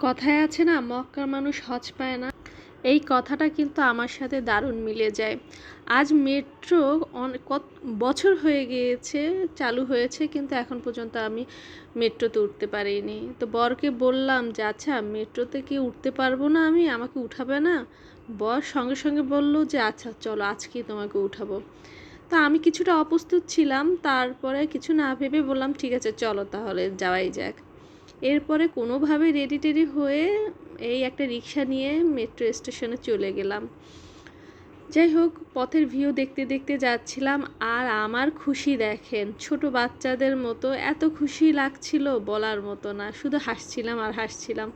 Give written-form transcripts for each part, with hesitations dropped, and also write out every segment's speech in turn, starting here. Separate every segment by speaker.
Speaker 1: কথায় আছে না, মক্কার মানুষ হজ পায় না। এই কথাটা কিন্তু আমার সাথে দারুণ মিলে যায়। আজ মেট্রো কত বছর হয়ে গিয়েছে চালু হয়েছে, কিন্তু এখন পর্যন্ত আমি মেট্রোতে উঠতে পারিনি। তো বরকে বললাম যে আচ্ছা মেট্রোতে কি উঠতে পারবো না, আমি আমাকে উঠাবে না? বর সঙ্গে সঙ্গে বলল যে আচ্ছা চলো আজকেই তোমাকে উঠাবো। তা আমি কিছুটা অপ্রস্তুত ছিলাম, তারপরে কিছু না ভেবে বললাম ঠিক আছে চলো তাহলে যাওয়াই যাক। এরপরে কোনোভাবে রেডি টেডি হয়ে এই একটা রিক্সা নিয়ে মেট্রো স্টেশনে চলে গেলাম। যাই হোক, পথের ভিউ দেখতে দেখতে যাচ্ছিলাম, আর আমার খুশি দেখেন, ছোট বাচ্চাদের মতো এত খুশি লাগছিল বলার মতো না, শুধু হাসছিলাম আর হাসছিলাম।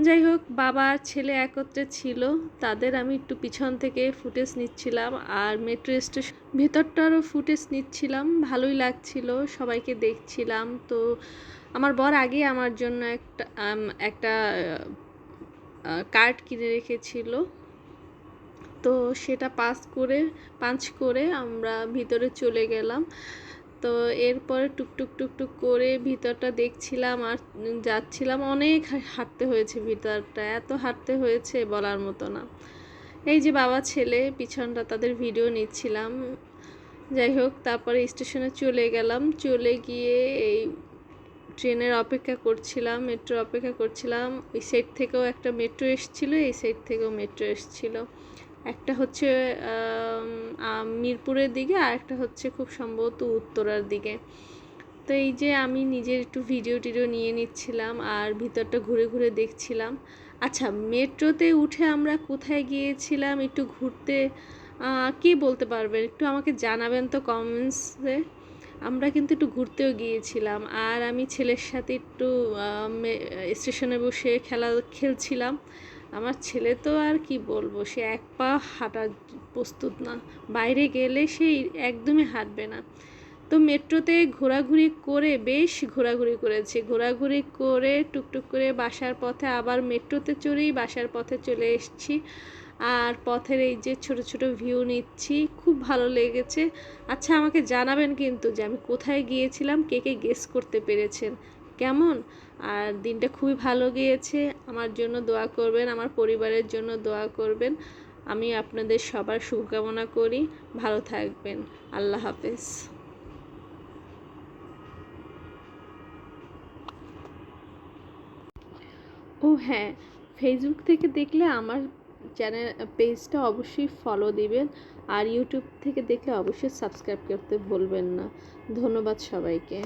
Speaker 1: যাই হোক, বাবা আর ছেলে একত্রে ছিল, তাদের আমি একটু পিছন থেকে ফুটেজ নিচ্ছিলাম, আর মেট্রো স্টেশন ভেতরটারও ফুটেজ নিচ্ছিলাম। ভালোই লাগছিল, সবাইকে দেখছিলাম। তো আমার বর আগে আমার জন্য একটা কার্ড কিনে রেখেছিল, তো সেটা পাঞ্চ করে আমরা ভিতরে চলে গেলাম। তো এরপরে টুকটুক টুকটুক করে ভিতরটা দেখছিলাম আর যাচ্ছিলাম। অনেক হাঁটতে হয়েছে, ভিতরটা এত হাঁটতে হয়েছে বলার মতো না। এই যে বাবা ছেলে পিছনটা, তাদের ভিডিও নিচ্ছিলাম। যাই হোক, তারপরে স্টেশনে চলে গেলাম। চলে গিয়ে এই ট্রেনের অপেক্ষা করছিলাম, মেট্রো অপেক্ষা করছিলাম। ওই সাইড থেকেও একটা মেট্রো এসেছিলো, এই সাইড থেকেও মেট্রো এসেছিলো। একটা হচ্ছে মিরপুরের দিকে, আর একটা হচ্ছে খুব সম্ভবত উত্তরার দিকে। তো এই যে আমি নিজের একটু ভিডিও টিডিও নিয়ে নিচ্ছিলাম আর ভিতরটা ঘুরে ঘুরে দেখছিলাম। আচ্ছা, মেট্রোতে উঠে আমরা কোথায় গিয়েছিলাম একটু ঘুরতে, কে বলতে পারবেন? একটু আমাকে জানাবেন তো কমেন্টসে। আমরা কিন্তু একটু ঘুরতেও গিয়েছিলাম, আর আমি ছেলের সাথে একটু স্টেশনে বসে খেলছিলাম। আমার ছেলে তো আর কি বলবো, সে এক পা হাঁটার প্রস্তুত না, বাইরে গেলে সে একদমই হাঁটবে না। তো মেট্রোতে ঘোরাঘুরি করে বেশ ঘোরাঘুরি করেছি, ঘোরাঘুরি করে টুকটুক করে বাসার পথে আবার মেট্রোতে চড়েই বাসার পথে চলে এসেছি। আর পথের এই যে ছোট ছোট ভিউ নিচ্ছি, খুব ভালো লেগেছে। আচ্ছা, আমাকে জানাবেন কিন্তু যে আমি কোথায় গিয়েছিলাম, কে কে গেস করতে পেরেছেন কেমন। আর দিনটা খুবই ভালো গিয়েছে। আমার জন্য দোয়া করবেন, আমার পরিবারের জন্য দোয়া করবেন। আমি আপনাদের সবার শুভকামনা করি। ভালো থাকবেন। আল্লাহ হাফেজ। ও হ্যাঁ, ফেসবুক থেকে দেখলে আমার চ্যানেল পেজটা অবশ্যই ফলো দিবেন, আর ইউটিউব থেকে দেখলে অবশ্যই সাবস্ক্রাইব করতে ভুলবেন না। ধন্যবাদ সবাইকে।